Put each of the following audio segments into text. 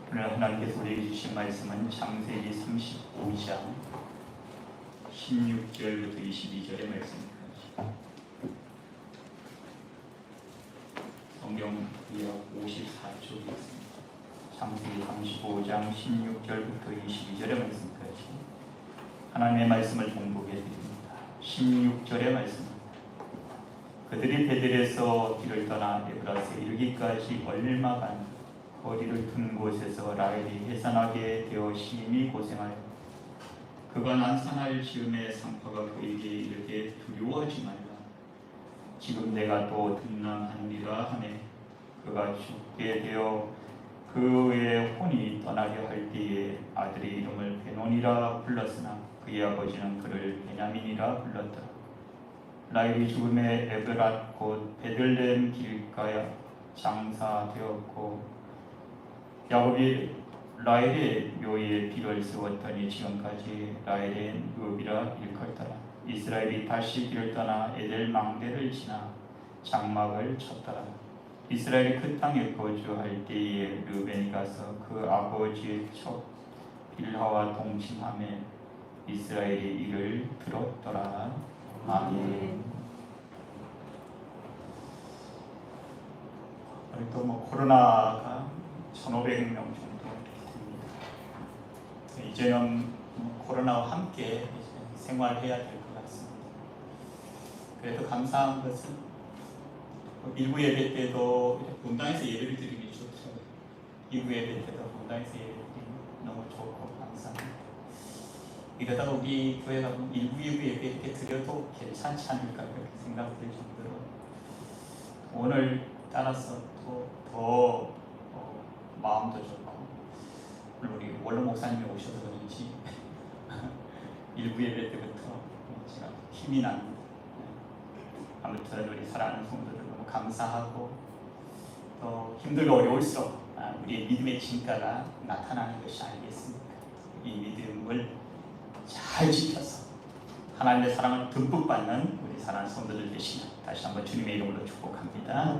오늘 하나님께서 우리에게 주신 말씀은 창세기 35장 16절부터 22절의 말씀입니다. 성경 구약 54쪽에 있습니다. 창세기 35장 16절부터 22절의 말씀까지 하나님의 말씀을 공부해 드립니다. 16절의 말씀입니다. 그들이 베델에서 길을 떠나 에브라스에 이르기까지 얼마간 거리를 둔 곳에서 라헬이 해산하게 되어 심히 고생하여 그가 난산할 즈음에 상파가 그에게 이르되 두려워하지 말라. 지금 내가 또 등남하느니라 하매 그가 죽게 되어 그의 혼이 떠나려 할 때에 아들의 이름을 베논이라 불렀으나 그의 아버지는 그를 베냐민이라 불렀더라. 라헬이 죽음에 에브랏 곧 베들레헴 길가에 장사되었고 야곱이 라헬의 묘에 비를 세웠더니 지금까지 라헬의 묘비라 일컬더라. 이스라엘이 다시 길을 떠나 에델 망대를 지나 장막을 쳤더라. 이스라엘이 그 땅에 거주할 때에 르벤이 가서 그 아버지의 척 빌하와 동침하며 이스라엘이 이를 들었더라. 아멘. 또 코로나가 1,500명 정도 됩니다. 이제는 코로나와 함께 생활해야 될 것 같습니다. 그래도 감사한 것은 일부 예배 때도 본당에서 예배를 드리기 좋죠. 일부 예배 때도 본당에서 예배 드리기 너무 좋고 감사합니다. 이러다가 우리 교회가 일부 예배 이렇게 드려도 괜찮지 않을까 그렇게 생각될 정도로 오늘 따라서 더 마음도 좋고 우리 원로 목사님이 오셔서 그런지 일부 예배 때부터 제가 힘이 납니다. 아무튼 우리 사랑하는 성도들 너무 감사하고 또 힘들고 어려울수록 우리의 믿음의 진가가 나타나는 것이 아니겠습니까? 이 믿음을 잘 지켜서 하나님의 사랑을 듬뿍 받는 우리 사랑하는 성도들 되시면 다시 한번 주님의 이름으로 축복합니다.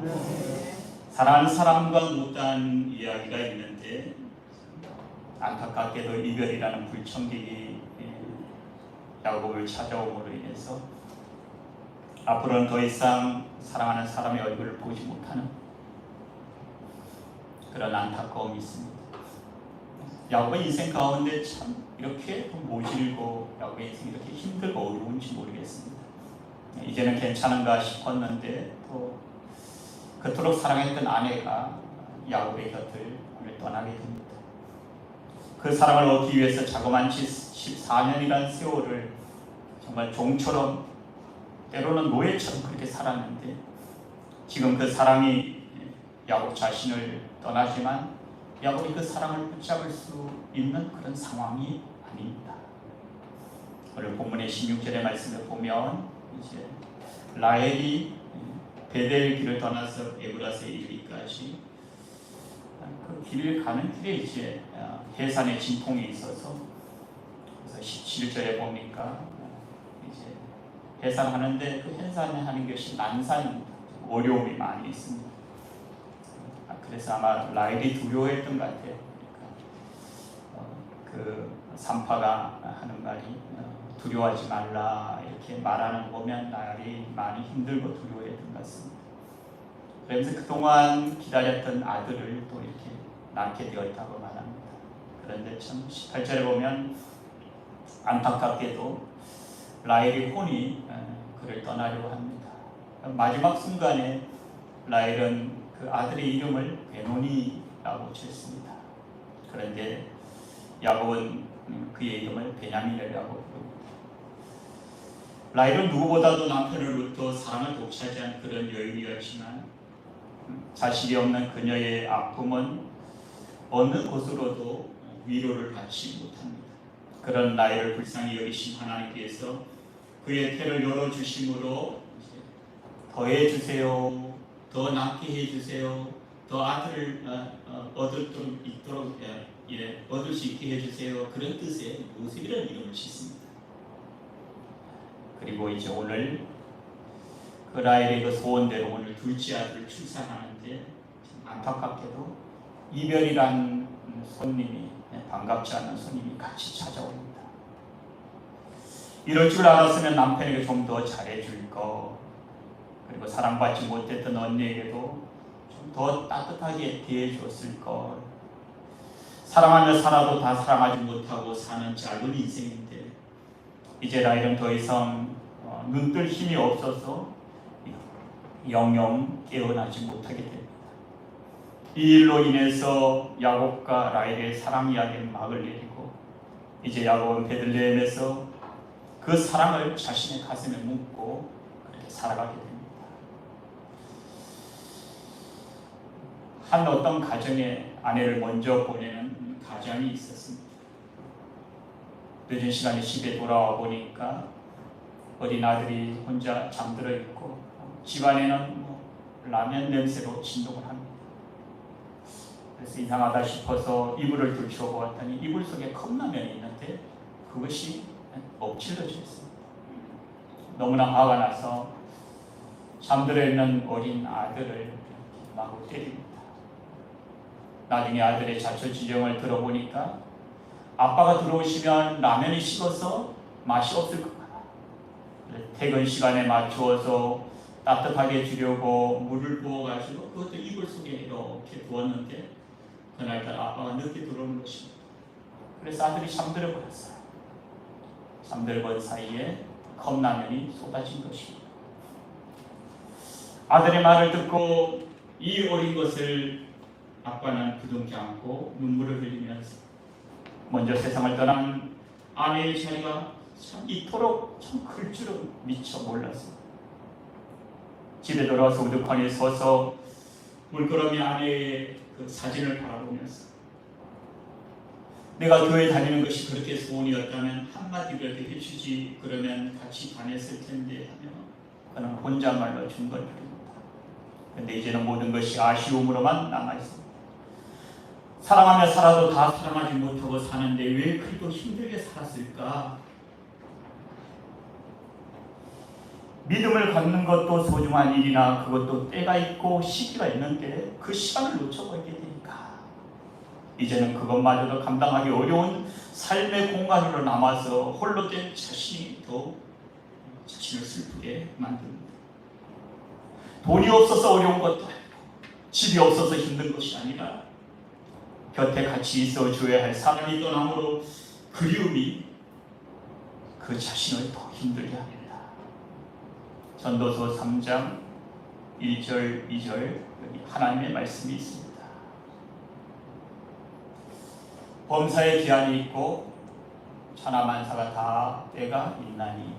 사랑하는 사람과 못한 이야기가 있는데 안타깝게도 이별이라는 불청객이 야곱을 찾아옴으로 인해서 앞으로는 더 이상 사랑하는 사람의 얼굴을 보지 못하는 그런 안타까움이 있습니다. 야곱의 인생 가운데 참 이렇게 모질고 야곱의 인생이 이렇게 힘들고 어려운지 모르겠습니다. 이제는 괜찮은가 싶었는데 또 그토록 사랑했던 아내가 야곱의 곁을 오늘 떠나게 됩니다. 그 사랑을 얻기 위해서 자그마치 14년이라는 세월을 정말 종처럼 때로는 노예처럼 그렇게 살았는데 지금 그 사랑이 야곱 자신을 떠나지만 야곱이 그 사랑을 붙잡을 수 있는 그런 상황이 아닙니다. 오늘 본문의 16절의 말씀을 보면 이제 라헬이 베델 길을 떠나서 에브라스에 이르기까지 그 길을 가는 길에 이제 해산의 진통이 있어서 그래서 17절에 보니까 이제 해산하는데 그 해산하는 것이 난산입니다. 어려움이 많이 있습니다. 그래서 아마 라헬이 두려워했던 것 같아요. 그 산파가 하는 말이 두려워하지 말라 이렇게 말하는 거 보면 라헬이 많이 힘들고 두려워했던 것 같습니다. 그래서 그동안 기다렸던 아들을 또 이렇게 낳게 되었다고 말합니다. 그런데 참 18절에 보면 안타깝게도 라헬의 혼이 그를 떠나려고 합니다. 마지막 순간에 라헬은 그 아들의 이름을 베논이라고 지었습니다. 그런데 야곱은 그의 이름을 베냐민이라고 부릅니다. 라헬은 누구보다도 남편으로부터 사랑을 독차지한 그런 여인이었지만 자식이 없는 그녀의 아픔은 어느 곳으로도 위로를 받지 못합니다. 그런 라헬을 불쌍히 여기신 하나님께서 그의 태를 열어주심으로 더해주세요, 더 낫게 해주세요, 더 아들을 얻을 수 있게 해주세요. 그런 뜻의 요셉이라는 이름을 짓습니다. 그리고 이제 오늘 그 라헬의 그 소원대로 오늘 둘째 아들을 출산하는데 안타깝게도 이별이란 손님이, 반갑지 않은 손님이 같이 찾아옵니다. 이럴 줄 알았으면 남편에게 좀 더 잘해줄 거, 그리고 사랑받지 못했던 언니에게도 좀 더 따뜻하게 대해줬을 걸. 사랑하며 살아도 다 사랑하지 못하고 사는 짧은 인생인데 이제 라헬은 더 이상 눈뜰 힘이 없어서 영영 깨어나지 못하게 됩니다. 이 일로 인해서 야곱과 라헬의 사랑 이야기는 막을 내리고 이제 야곱은 베들레헴에서 그 사랑을 자신의 가슴에 묻고 그렇게 살아가게 됩니다. 한 어떤 가정에 아내를 먼저 보내는 가정이 있었습니다. 늦은 시간에 집에 돌아와 보니까 어린 아들이 혼자 잠들어 있고 집안에는 라면 냄새로 진동을 합니다. 그래서 이상하다 싶어서 이불을 들추어 보았더니 이불 속에 컵라면이 있는데 그것이 엎질러져 있습니다. 너무나 화가 나서 잠들어 있는 어린 아들을 마구 때립니다. 나중에 아들의 자초지종을 들어보니까 아빠가 들어오시면 라면이 식어서 맛이 없을 것 같아. 퇴근 시간에 맞추어서 따뜻하게 주려고 물을 부어가지고 그것도 이불 속에 이렇게 두었는데 그날따라 아빠가 늦게 들어오는 것입니다. 그래서 아들이 잠들어 버렸어요. 잠들어 본 사이에 컵라면이 쏟아진 것입니다. 아들의 말을 듣고 이 어린 것을 아빠는 부둥켜 안고 눈물을 흘리면서 먼저 세상을 떠난 아내의 자리가 참 이토록 참 클 줄은 미처 몰랐습니다. 집에 돌아와서 우두커니 서서 물끄러미 아내의 그 사진을 바라보면서 내가 교회 다니는 것이 그렇게 소원이었다면 한마디라도 해주지 그러면 같이 다녔을 텐데 하며 그는 혼잣말로 중얼거립니다. 그런데 이제는 모든 것이 아쉬움으로만 남아있습니다. 사랑하며 살아도 다 사랑하지 못하고 사는데 왜 그리도 힘들게 살았을까? 믿음을 갖는 것도 소중한 일이나 그것도 때가 있고 시기가 있는데 그 시간을 놓쳐버리게 되니까 이제는 그것마저도 감당하기 어려운 삶의 공간으로 남아서 홀로 된 자신이 더 자신을 슬프게 만듭니다. 돈이 없어서 어려운 것도 아니고 집이 없어서 힘든 것이 아니라 곁에 같이 있어줘야 할 사람이 떠남으로 그리움이 그 자신을 더 힘들게 합니다. 전도서 3장 1절 2절 여기 하나님의 말씀이 있습니다. 범사에 기한이 있고 천하만사가 다 때가 있나니.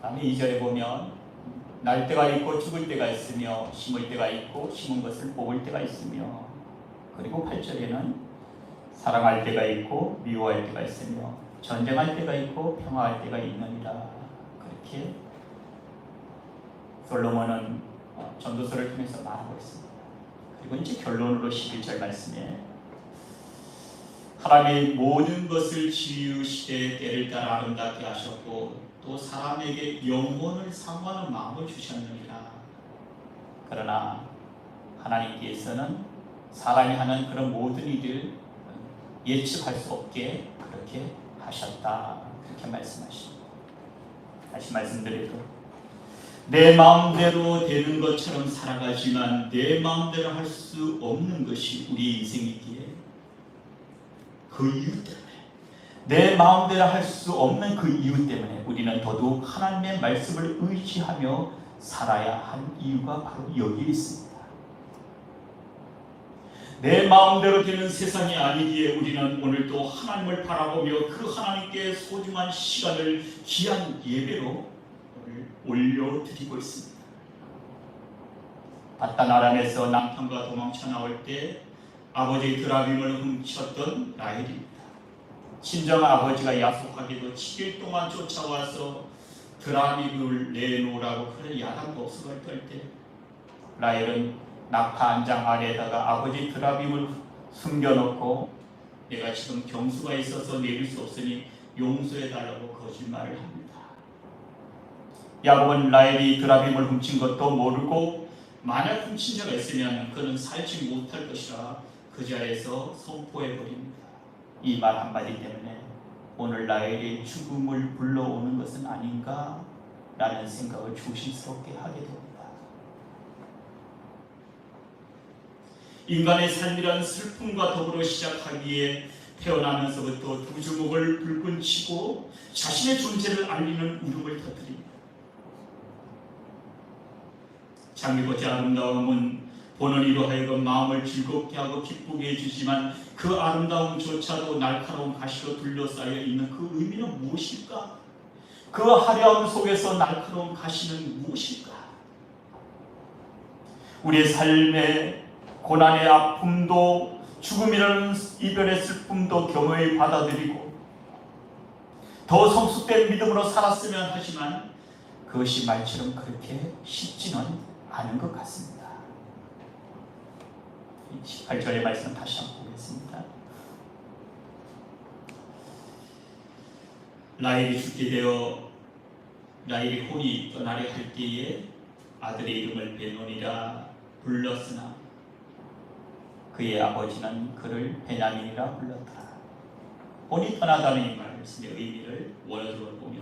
다음에 2절에 보면 날 때가 있고 죽을 때가 있으며 심을 때가 있고 심은 것을 뽑을 때가 있으며 그리고 8절에는 사랑할 때가 있고 미워할 때가 있으며 전쟁할 때가 있고 평화할 때가 있느니라. 그렇게 솔로몬은 전도서를 통해서 말하고 있습니다. 그리고 이제 결론으로 11절 말씀에 하나님이 모든 것을 지으시되 때를 따라 아름답게 하셨고 또 사람에게 영혼을 사모하는 마음을 주셨느니라. 그러나 하나님께서는 사람이 하는 그런 모든 일을 예측할 수 없게 그렇게 하셨다. 그렇게 말씀하십니다. 다시 말씀드려도 내 마음대로 되는 것처럼 살아가지만 내 마음대로 할 수 없는 것이 우리 인생이기에 그 이유 때문에 내 마음대로 할 수 없는 그 이유 때문에 우리는 더더욱 하나님의 말씀을 의지하며 살아야 한 이유가 바로 여기에 있습니다. 내 마음대로 되는 세상이 아니기에 우리는 오늘도 하나님을 바라보며 그 하나님께 소중한 시간을 귀한 예배로 올려드리고 있습니다. 바단 아람에서 남편과 도망쳐 나올 때 아버지의 드라빔을 훔쳤던 라헬입니다. 친정 아버지가 약속하기도 7일 동안 쫓아와서 드라빔을 내놓으라고 그런 야단도 없어갈 때 라헬은 낙타 한 장 아래에다가 아버지 드라빔을 숨겨놓고 내가 지금 경수가 있어서 내릴 수 없으니 용서해달라고 거짓말을 합니다. 야곱은 라헬이 드라빔을 훔친 것도 모르고 만약 훔친 자가 있으면 그는 살지 못할 것이라 그 자리에서 선포해 버립니다. 이 말 한마디 때문에 오늘 나에게 죽음을 불러오는 것은 아닌가 라는 생각을 조심스럽게 하게 됩니다. 인간의 삶이란 슬픔과 더불어 시작하기에 태어나면서부터 두 주먹을 불끈 치고 자신의 존재를 알리는 울음을 터뜨립니다. 장미꽃의 아름다움은 보는 이로 하여금 마음을 즐겁게 하고 기쁘게 해주지만 그 아름다움조차도 날카로운 가시로 둘러싸여 있는 그 의미는 무엇일까? 그 화려함 속에서 날카로운 가시는 무엇일까? 우리의 삶의 고난의 아픔도 죽음이라는 이별의 슬픔도 겸허히 받아들이고 더 성숙된 믿음으로 살았으면 하지만 그것이 말처럼 그렇게 쉽지는 않은 것 같습니다. 18절의 말씀 다시 한번 보겠습니다. 라헬이 죽게 되어 라헬이 혼이 떠나려 할 때에 아들의 이름을 베노니라 불렀으나 그의 아버지는 그를 베냐민이라 불렀더라. 혼이 떠나다는 이 말씀의 의미를 원어적으로 보면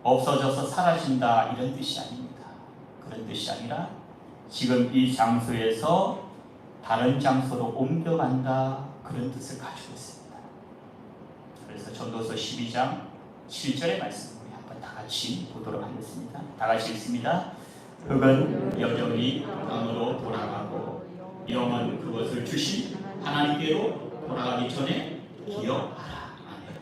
없어져서 사라진다 이런 뜻이 아닙니다. 그런 뜻이 아니라 지금 이 장소에서 다른 장소로 옮겨간다 그런 뜻을 가지고 있습니다. 그래서 전도서 12장 7절의 말씀 우리 한번 다 같이 보도록 하겠습니다. 다 같이 읽습니다. 흙은 여전히 땅으로 돌아가고 영은 그것을 주신 하나님께로 돌아가기 전에 기억하라. 아멘.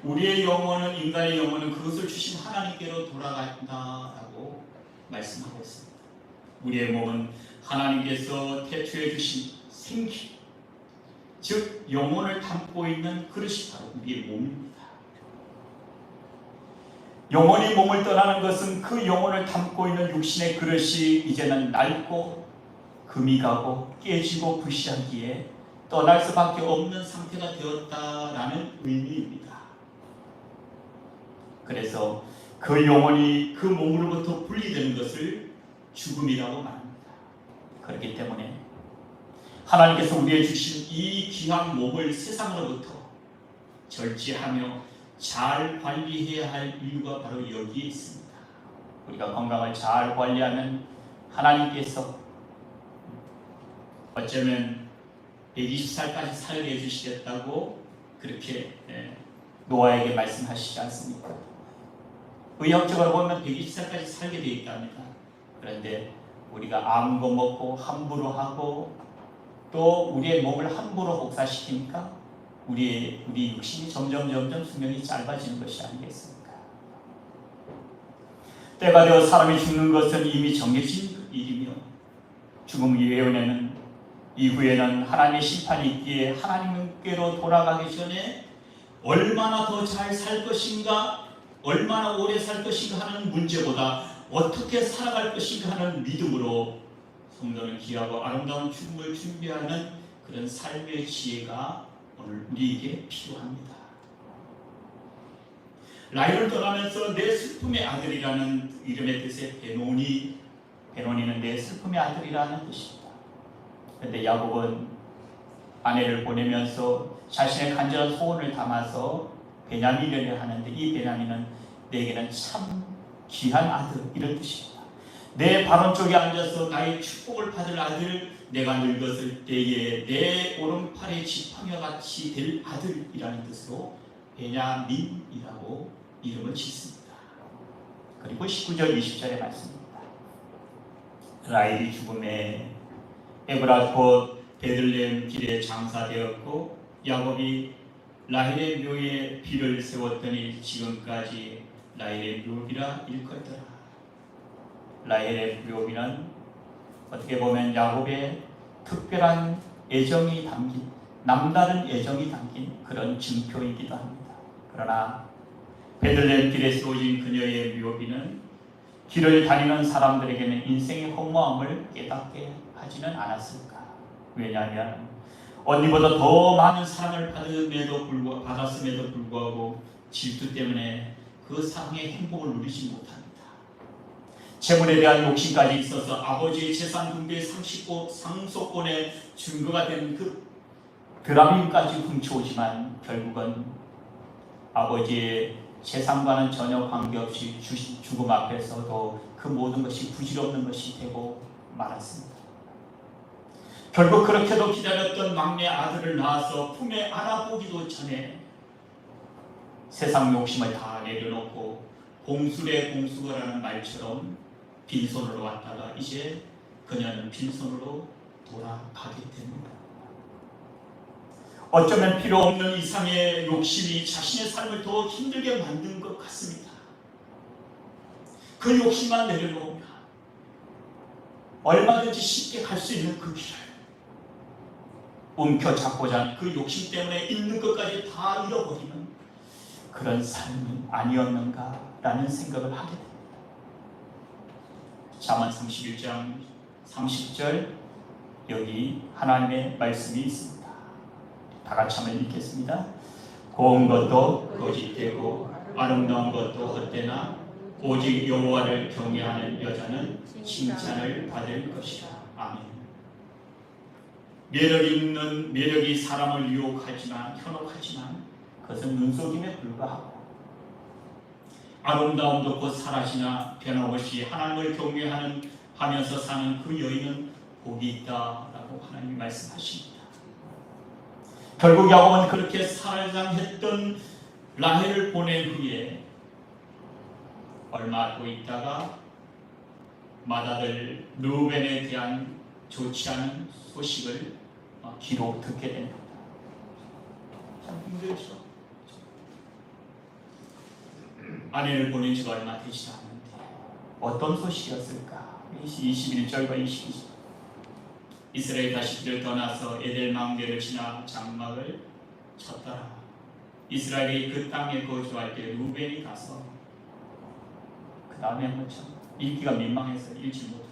우리의 영혼은 인간의 영혼은 그것을 주신 하나님께로 돌아간다라고 말씀하고 있습니다. 우리의 몸은 하나님께서 태초해 주신 생기, 즉 영혼을 담고 있는 그릇이 바로 우리의 몸입니다. 영혼이 몸을 떠나는 것은 그 영혼을 담고 있는 육신의 그릇이 이제는 낡고 금이 가고 깨지고 부시하기에 떠날 수밖에 없는 상태가 되었다라는 의미입니다. 그래서 그 영혼이 그 몸으로부터 분리되는 것을 죽음이라고 말합니다. 그렇기 때문에 하나님께서 우리에게 주신 이 귀한 몸을 세상으로부터 절제하며 잘 관리해야 할 이유가 바로 여기에 있습니다. 우리가 건강을 잘 관리하면 하나님께서 어쩌면 120살까지 살게 해주시겠다고 그렇게 노아에게 말씀하시지 않습니까? 의학적으로 보면 120살까지 살게 되어 있답니다. 그런데 우리가 아무 거 먹고 함부로 하고 또 우리의 몸을 함부로 혹사시키니까 우리 육신이 점점 수명이 짧아지는 것이 아니겠습니까? 때가 되어 사람이 죽는 것은 이미 정해진 일이며 죽음 이후에는 하나님의 심판이 있기에 하나님께로 돌아가기 전에 얼마나 더 잘 살 것인가, 얼마나 오래 살 것인가 하는 문제보다 어떻게 살아갈 것인가 하는 믿음으로 성도는 귀하고 아름다운 죽음을 준비하는 그런 삶의 지혜가 오늘 우리에게 필요합니다. 라헬을 떠나면서 내 슬픔의 아들이라는 이름의 뜻의 베노니는 내 슬픔의 아들이라는 뜻입니다. 그런데 야곱은 아내를 보내면서 자신의 간절한 소원을 담아서 베냐민이라 하는데 이 베냐민은 내게는 참 귀한 아들 이런 뜻입니다. 내 바른쪽에 앉아서 나의 축복을 받을 아들, 내가 늙었을 때에 내 오른팔의 지팡이와 같이 될 아들이라는 뜻으로 베냐민이라고 이름을 짓습니다. 그리고 19절 20절의 말씀입니다. 라헬이 죽음에 에브라 곧 베들레헴 길에 장사되었고 야곱이 라헬의 묘에 비를 세웠더니 지금까지 라헬의 묘비라 일컫더라. 라헬의 묘비는 어떻게 보면 야곱의 특별한 애정이 담긴 남다른 애정이 담긴 그런 증표이기도 합니다. 그러나 베들레헴 길에 세워진 그녀의 묘비는 길을 다니는 사람들에게는 인생의 허무함을 깨닫게 하지는 않았을까? 왜냐하면 언니보다 더 많은 사랑을 받았음에도 불구하고 질투 때문에 그 사랑의 행복을 누리지 못합니다. 재물에 대한 욕심까지 있어서 아버지의 재산 분배의 상속권의 증거가 된 그 드라민까지 훔쳐오지만 결국은 아버지의 재산과는 전혀 관계없이 죽음 앞에서도 그 모든 것이 부질없는 것이 되고 말았습니다. 결국 그렇게도 기다렸던 막내 아들을 낳아서 품에 안아보기도 전에 세상 욕심을 다 내려놓고 공수래 공수거라는 말처럼 빈손으로 왔다가 이제 그녀는 빈손으로 돌아가게 됩니다. 어쩌면 필요 없는 이상의 욕심이 자신의 삶을 더 힘들게 만든 것 같습니다. 그 욕심만 내려놓으면 얼마든지 쉽게 갈 수 있는 그 길을 움켜잡고자 하는 그 욕심 때문에 있는 것까지 다 잃어버리는 그런 삶이 아니었는가라는 생각을 하게 됩니다. 잠언 31장 30절 여기 하나님의 말씀이 있습니다. 다 같이 한번 읽겠습니다. 고운 것도 거짓되고 아름다운 것도 헛되나 오직 여호와를 경외하는 여자는 칭찬을 받을 것이라. 아멘. 매력이 사람을 유혹하지만 현혹하지만 그것은 눈속임에 불과하고 아름다움도 곧 사라지나 변함없이 하나님을 경외하면서 사는 그 여인은 복이 있다라고 하나님이 말씀하십니다. 결국 야곱은 그렇게 살장했던 라헬을 보낸 후에 얼마 또 있다가 맏아들 르우벤에 대한 좋지 않은 소식을 귀로 듣게 됩니다. 참 힘들죠. 아내를 보낸 지가 얼마 되지 않는데 어떤 소식이었을까? 21절과 22절 이스라엘 자식들을 떠나서 에델 망대를 지나 장막을 쳤더라. 이스라엘이 그 땅에 거주할 때 루벤이 가서 그 다음에 참 인기가 민망해서 읽지 못하겠어요.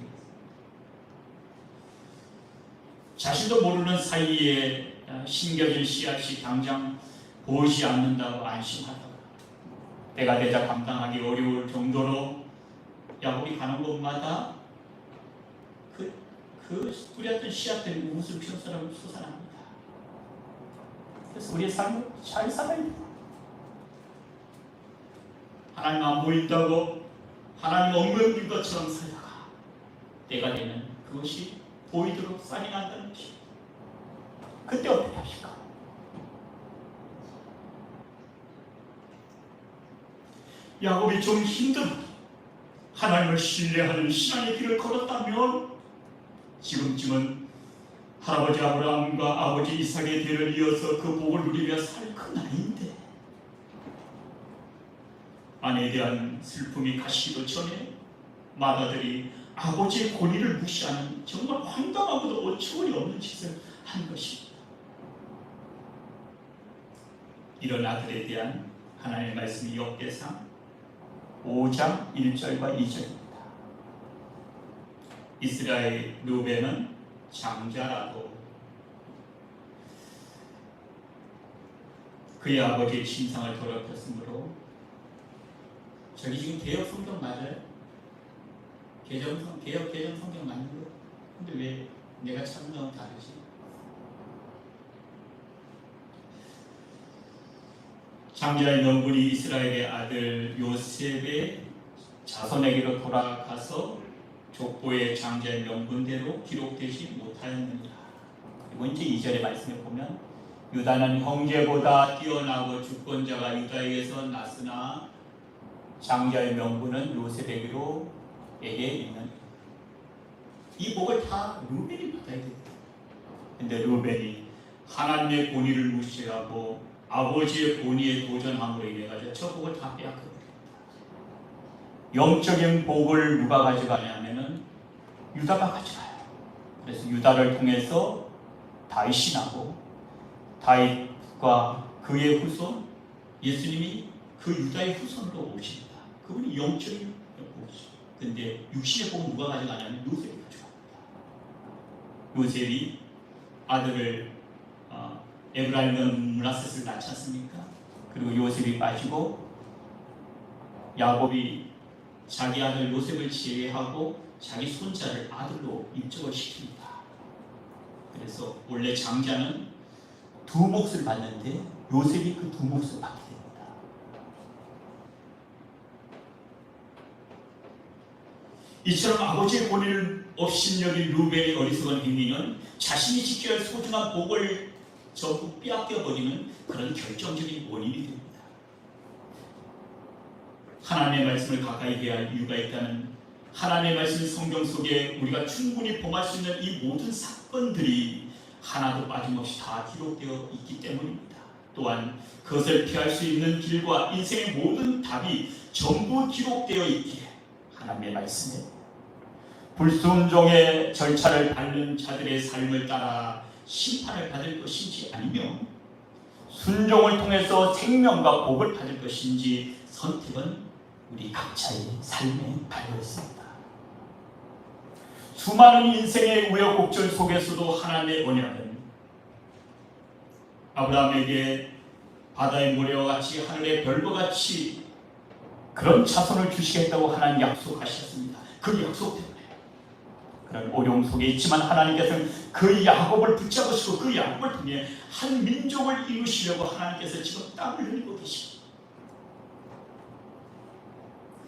자신도 모르는 사이에 심겨진 씨앗이 당장 보이지 않는다고 안심하다가 때가 되자 감당하기 어려울 정도로 야곱이 가는 곳마다 그 뿌렸던 씨앗들이 우슬 피어서라고 솟아납니다. 그래서 우리의 삶을 잘 살아야 돼요. 하나님 안 보인다고 하나님 없는 것처럼 살다가 때가 되면 그것이 보이도록 쌀이 난다는 것이 그때 어떻게 하실까? 야곱이 좀 힘들어도 하나님을 신뢰하는 신앙의 길을 걸었다면 지금쯤은 할아버지 아브라함과 아버지 이삭의 뒤를 이어서 그 복을 누리며 살 그 나이인데 아내에 대한 슬픔이 가시기도 전에 맏아들이 아버지의 권위를 무시하는 정말 황당하고도 어처구니 없는 짓을 한 것입니다. 이런 아들에 대한 하나님의 말씀이 역대상 5장 1절과 2절입니다. 이스라엘 르우벤은 장자라도 그의 아버지의 신상을 더럽혔으므로 저기 지금 개혁 성경 맞아요? 개혁 성경 맞는 거? 근데 왜 내가 찾은 건 다르지? 장자의 명분이 이스라엘의 아들 요셉의 자손에게로 돌아가서 족보의 장자의 명분대로 기록되지 못하였느니라. 그리고 이제 2절의 말씀에 보면 유다는 형제보다 뛰어나고 주권자가 유다에게서 났으나 장자의 명분은 요셉에게로 있는 이 복을 다 르우벤이 받아야 됩니다. 근데 르우벤이 하나님의 권위를 무시하고 아버지의 권위에 도전함으로 인해 가지고 저 복을 다 빼앗겨버립니다. 영적인 복을 누가 가져가냐면은 유다가 가져가요. 그래서 유다를 통해서 다윗이 나고 다윗과 그의 후손 예수님이 그 유다의 후손으로 오십니다. 그분이 영적인 복이죠. 근데 육신의 복은 누가 가져가냐면 요셉이 가져갑니다. 요셉이 아들을 에브라임은 므낫셋을 낳지 않습니까? 그리고 요셉이 빠지고 야곱이 자기 아들 요셉을 제외하고 자기 손자를 아들로 입적을 시킵니다. 그래서 원래 장자는 두 몫을 받는데 요셉이 그 두 몫을 받게 됩니다. 이처럼 아버지의 권위를 업신여긴 루벤의 어리석은 행위는 자신이 지켜야 할 소중한 복을 전부 빼앗겨버리는 그런 결정적인 원인이 됩니다. 하나님의 말씀을 가까이 해야 할 이유가 있다는, 하나님의 말씀 성경 속에 우리가 충분히 범할 수 있는 이 모든 사건들이 하나도 빠짐없이 다 기록되어 있기 때문입니다. 또한 그것을 피할 수 있는 길과 인생의 모든 답이 전부 기록되어 있기에 하나님의 말씀에 불순종의 절차를 밟는 자들의 삶을 따라 심판을 받을 것인지, 아니면 순종을 통해서 생명과 복을 받을 것인지 선택은 우리 각자의 삶에 달려있습니다. 수많은 인생의 우여곡절 속에서도 하나님의 언약은 아브라함에게 바다의 모래와 같이 하늘의 별과 같이 그런 자손을 주시겠다고 하나님 약속하셨습니다. 그 약속 때문에 그런 어려움 속에 있지만 하나님께서는 그 야곱을 붙잡으시고 그 야곱을 통해 한 민족을 이루시려고 하나님께서 지금 땀을 흘리고 계십니다.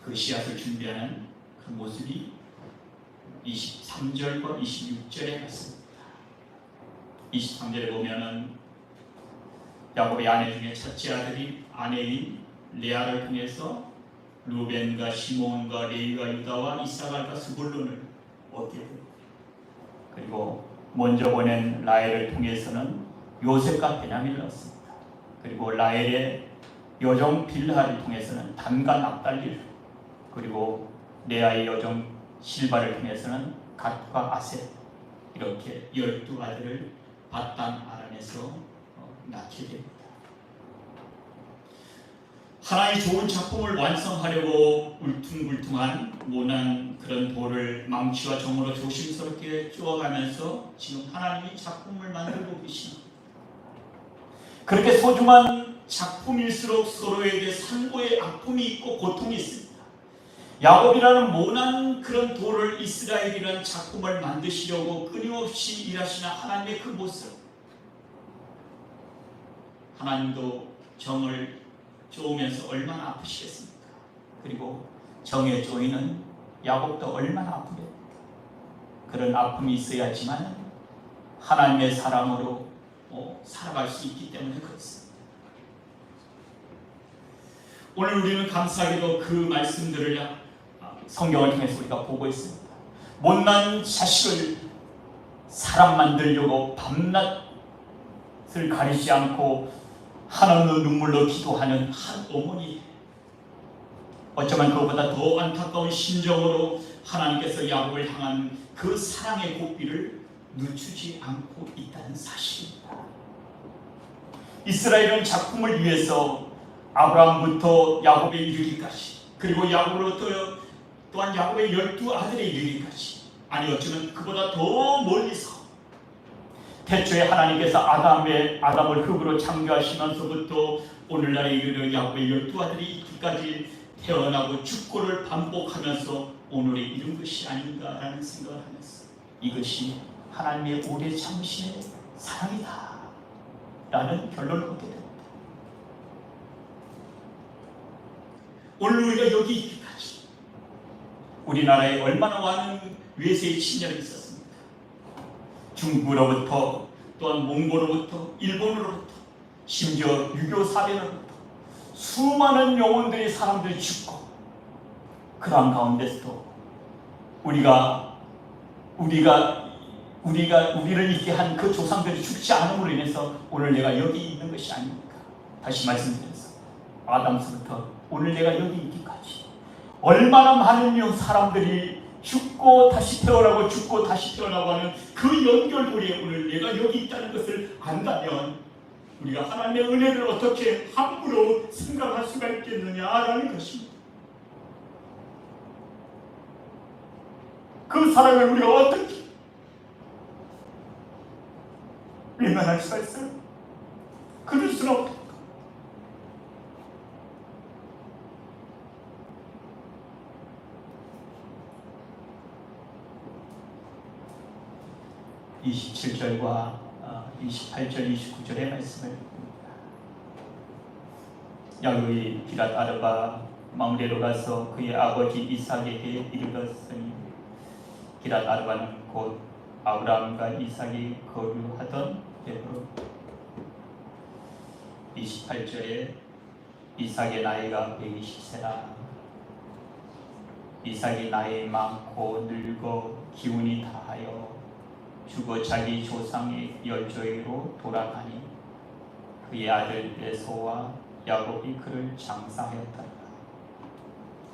그 씨앗을 준비하는 그 모습이 23절과 26절에 있습니다. 23절에 보면은 야곱의 아내 중에 첫째 아들이 아내인 레아를 통해서 루벤과 시몬과 레위와 유다와 이사갈과 스불론을 얻게 됩니다. 그리고 먼저 보낸 라헬을 통해서는 요셉과 베냐민을 얻습니다. 그리고 라헬의 여종 빌하를 통해서는 단과 납달리를, 그리고 레아의 여종 실바를 통해서는 갓과 아셋, 이렇게 12아들을 바단 아람에서 낳게 됩니다. 하나의 좋은 작품을 완성하려고 울퉁불퉁한 모난 그런 돌을 망치와 정으로 조심스럽게 쪼아가면서 지금 하나님이 작품을 만들고 계십니다. 그렇게 소중한 작품일수록 서로에게 산고의 아픔이 있고 고통이 있습니다. 야곱이라는 모난 그런 돌을 이스라엘이라는 작품을 만드시려고 끊임없이 일하시는 하나님의 그 모습, 하나님도 정을 쪼으면서 얼마나 아프시겠습니까? 그리고 정에 쪼이는 야곱도 얼마나 아프겠습니까? 그런 아픔이 있어야지만 하나님의 사람으로 살아갈 수 있기 때문에 그렇습니다. 오늘 우리는 감사하게도 그 말씀들을 성경을 통해서 우리가 보고 있습니다. 못난 자식을 사람 만들려고 밤낮을 가리지 않고 하나님의 눈물로 기도하는 한 어머니, 어쩌면 그것보다 더 안타까운 심정으로 하나님께서 야곱을 향한 그 사랑의 고삐를 늦추지 않고 있다는 사실입니다. 이스라엘은 작품을 위해서 아브라함부터 야곱에 이르기까지, 그리고 야곱으로부터 또한 야곱의 12아들에 이르기까지, 아니 어쩌면 그보다 더 멀리서 태초에 하나님께서 아담을 흙으로 창조하시면서부터 오늘날에 이르러 야곱의 12아들이 있기까지 태어나고 죽고를 반복하면서 오늘에 이른 것이 아닌가라는 생각을 하면서 이것이 하나님의 오래 참으시는 사랑이다 라는 결론을 얻게 됩니다. 오늘 우리가 여기 있기까지 우리나라에 얼마나 많은 외세의 침략이 있었습니까? 중국으로부터, 또한 몽골로부터, 일본으로부터, 심지어 유교 사변으로부터 수많은 영혼들이, 사람들이 죽고, 그런 가운데서도 우리를 있게 한 그 조상들이 죽지 않음으로 인해서 오늘 내가 여기 있는 것이 아닙니까? 다시 말씀드려서 아담서부터 오늘 내가 여기 있기까지 얼마나 많은 사람들이 죽고 다시 태어나고 죽고 다시 태어나고 하는 그 연결고리에 오늘 내가 여기 있다는 것을 안다면 우리가 하나님의 은혜를 어떻게 함부로 생각할 수가 있겠느냐라는 것입니다. 그 사랑을 우리가 어떻게 외면할 수가 있어요? 그럴 수는 없다. 27절과 28절, 29절의 말씀을 야곱이 기랏 아르바 mamre로 가서 그의 아버지 이삭에게 이르렀으니 기랏 아르바는 곧 아브라함과 이삭이 거류하던 데로 28절에 이삭의 나이가 120세라 이삭이 나이 많고 늙어 기운이 다하여 죽어 자기 조상의 열조에로 돌아가니 그의 아들 에서와 야곱이 그를 장사하였더라.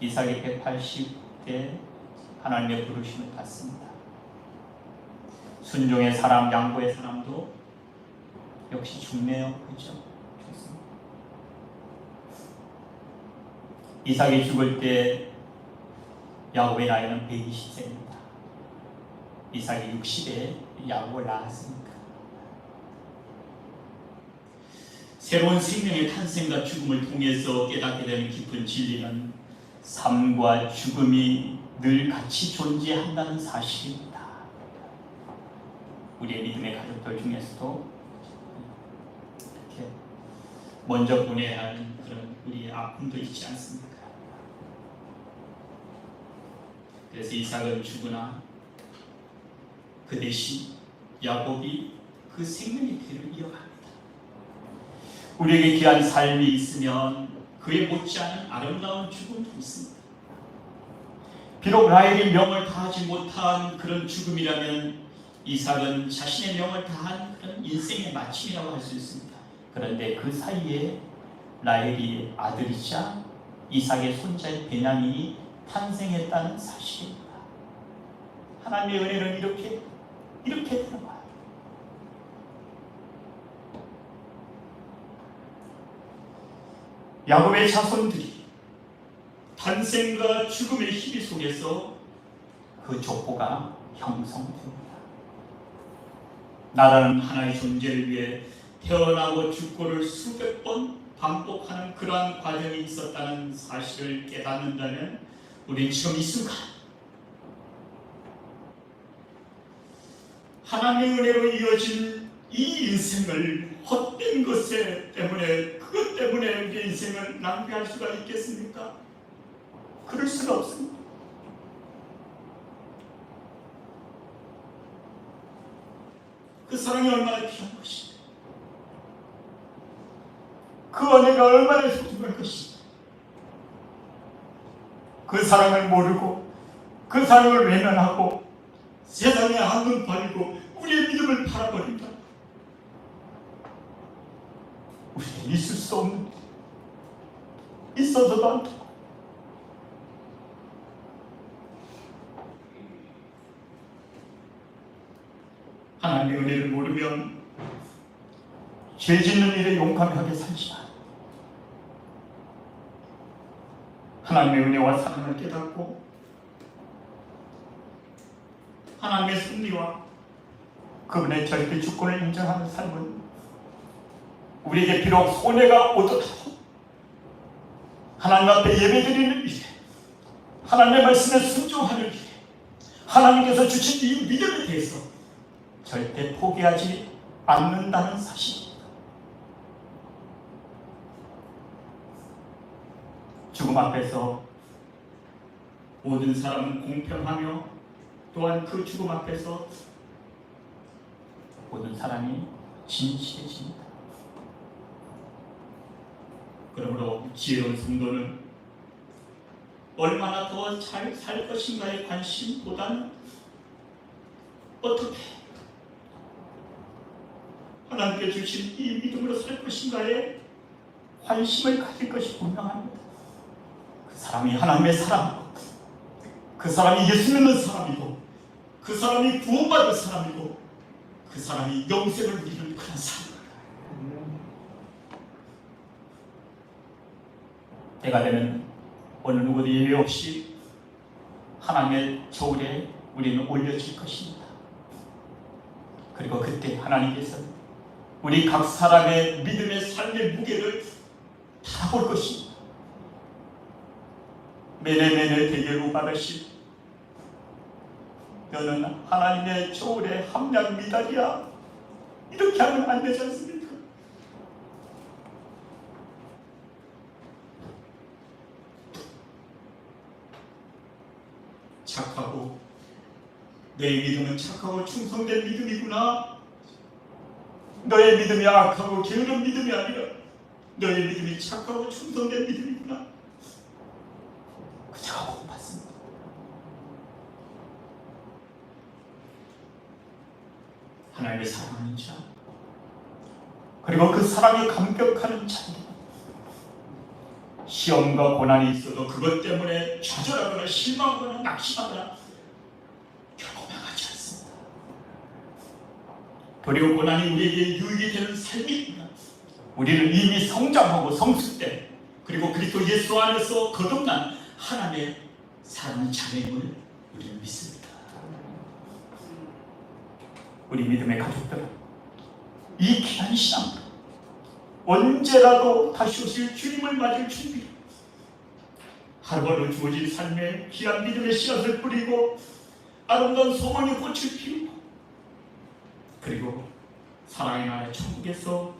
이삭이 180대 하나님의 부르심을 받습니다. 순종의 사람, 양보의 사람도 역시 죽네요. 그렇죠? 좋습니다. 이삭이 죽을 때 야곱의 나이는 120세입니다. 이삭이 60에 야곱을 낳았으니까. 새로운 생명의 탄생과 죽음을 통해서 깨닫게 되는 깊은 진리는 삶과 죽음이 늘 같이 존재한다는 사실입니다. 우리의 믿음의 가족들 중에서도 이렇게 먼저 보내야 하는 그런 우리의 아픔도 있지 않습니까? 그래서 이삭은 죽으나 그 대신 야곱이 그 생명의 길을 이어갑니다. 우리에게 귀한 삶이 있으면 그에 못지않은 아름다운 죽음도 있습니다. 비록 라헬이 명을 다하지 못한 그런 죽음이라면 이삭은 자신의 명을 다한 그런 인생의 마침이라고 할 수 있습니다. 그런데 그 사이에 라헬이 아들이자 이삭의 손자의 베냐민이 탄생했다는 사실입니다. 하나님의 은혜는 이렇게 되는 거예요. 야곱의 자손들이 탄생과 죽음의 희비 속에서 그 족보가 형성됩니다. 나라는 하나의 존재를 위해 태어나고 죽고를 수백 번 반복하는 그러한 과정이 있었다는 사실을 깨닫는다면 우리 지금 이 순간 하나님의 은혜로 이어진 이 인생을 헛된 것 때문에 그것 때문에 우리 인생을 낭비할 수가 있겠습니까? 그럴 수가 없습니다. 그 사랑이 얼마나 귀한 것인가, 그 은혜가 얼마나 소중한 것인가. 그 사랑을 모르고 그 사랑을 외면하고 세상에 한눈 팔고 우리의 믿음을 팔아버린다. 우리는 있을 수 없는, 있어서도 안 되고 하나님의 은혜를 모르면 죄 짓는 일에 용감하게 살지만 하나님의 은혜와 사랑을 깨닫고 하나님의 승리와 그분의 절대 주권을 인정하는 삶은 우리에게 비록 손해가 오더라도 하나님 앞에 예배드리는 일에, 하나님의 말씀에 순종하는 일에, 하나님께서 주신 이 믿음에 대해서 절대 포기하지 않는다는 사실입니다. 죽음 앞에서 모든 사람은 공평하며 또한 그 죽음 앞에서 모든 사람이 진실해집니다. 그러므로 지혜로운 성도는 얼마나 더 잘 살 것인가에 관심보다는 어떻게 하나님께 주신 이 믿음으로 살 것인가에 관심을 가질 것이 분명합니다. 그 사람이 하나님의 사람이고, 그 사람이 예수 믿는 사람이고, 그 사람이 구원받은 사람이고, 그 사람이 영생을 누리는 그런 사람입니다. 때가 되면 어느 누구도 예외 없이 하나님의 저울에 우리는 올려질 것입니다. 그리고 그때 하나님께서 우리 각 사람의 믿음의 삶의 무게를 달아볼 것입니다. 메네메네 대게로 바르시 너는 하나님의 저울의 함량 미달이야. 이렇게 하면 안 되지 않습니까? 착하고 너의 믿음은 착하고 충성된 믿음이구나. 너의 믿음이 악하고 게으른 믿음이 아니라 너의 믿음이 착하고 충성된 믿음이구나. 그 제가 복 받습니다. 하나님의 사랑하는 자, 그리고 그 사랑에 감격하는 자들, 시험과 고난이 있어도 그것 때문에 좌절하거나 실망하거나 낙심하거나 결코 망하지 않습니다. 그리고 고난이 우리에게 유익이 되는 삶이구나. 우리는 이미 성장하고 성숙된, 그리고 그리스도 예수 안에서 거듭난 하나님의 사랑하는 자녀임을 우리는 믿습니다. 우리 믿음의 가족들은 이 귀한 신앙으로 언제라도 다시 오실 주님을 맞을 준비로 하루하루 주어진 삶에 귀한 믿음의 씨앗을 뿌리고 아름다운 소망의 꽃을 피우고, 그리고 사랑의 나라의 천국에서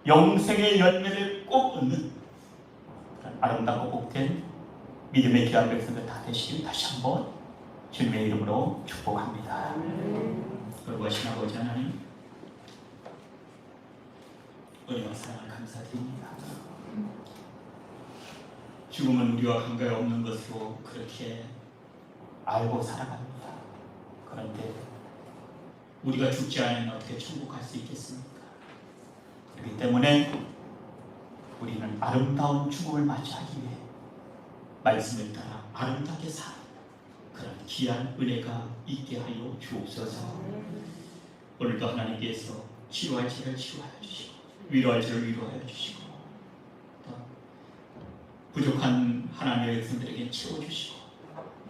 영생의 열매를 꼭 얻는 아름답고 복된 믿음의 귀한 백성들 다 되시길 다시 한번 주님의 이름으로 축복합니다. 거룩하신 아버지 하나님, 은혜와 사랑을 감사드립니다. 죽음은 우리와 관계 없는 것으로 그렇게 알고 살아갑니다. 그런데 우리가 죽지 않으면 어떻게 천국 갈 수 있겠습니까? 그렇기 때문에 우리는 아름다운 죽음을 맞이하기 위해 말씀을 따라 아름답게 사는 그런 귀한 은혜가 있게 하여 주옵소서. 오늘도 하나님께서 치료할 죄를 치료하여 주시고 위로할 죄를 위로하여 주시고 또 부족한 하나님의 백성들에게 채워주시고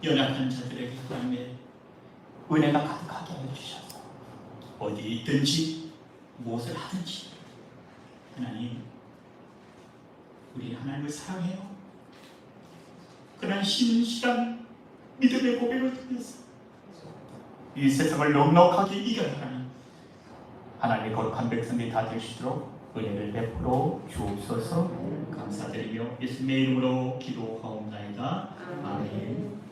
연약한 자들에게 하나님의 은혜가 가득하게 하여 주셔서 어디 있든지 무엇을 하든지 하나님, 우리 하나님을 사랑해요. 그런 신실한 믿음의 고백을 통해서 이 세상을 넉넉하게 이겨나가는 하나님의 거룩한 백성들이 다 되시도록 은혜를 베풀어 주옵소서. 감사드리며 예수님의 이름으로 기도하옵나이다. 아멘.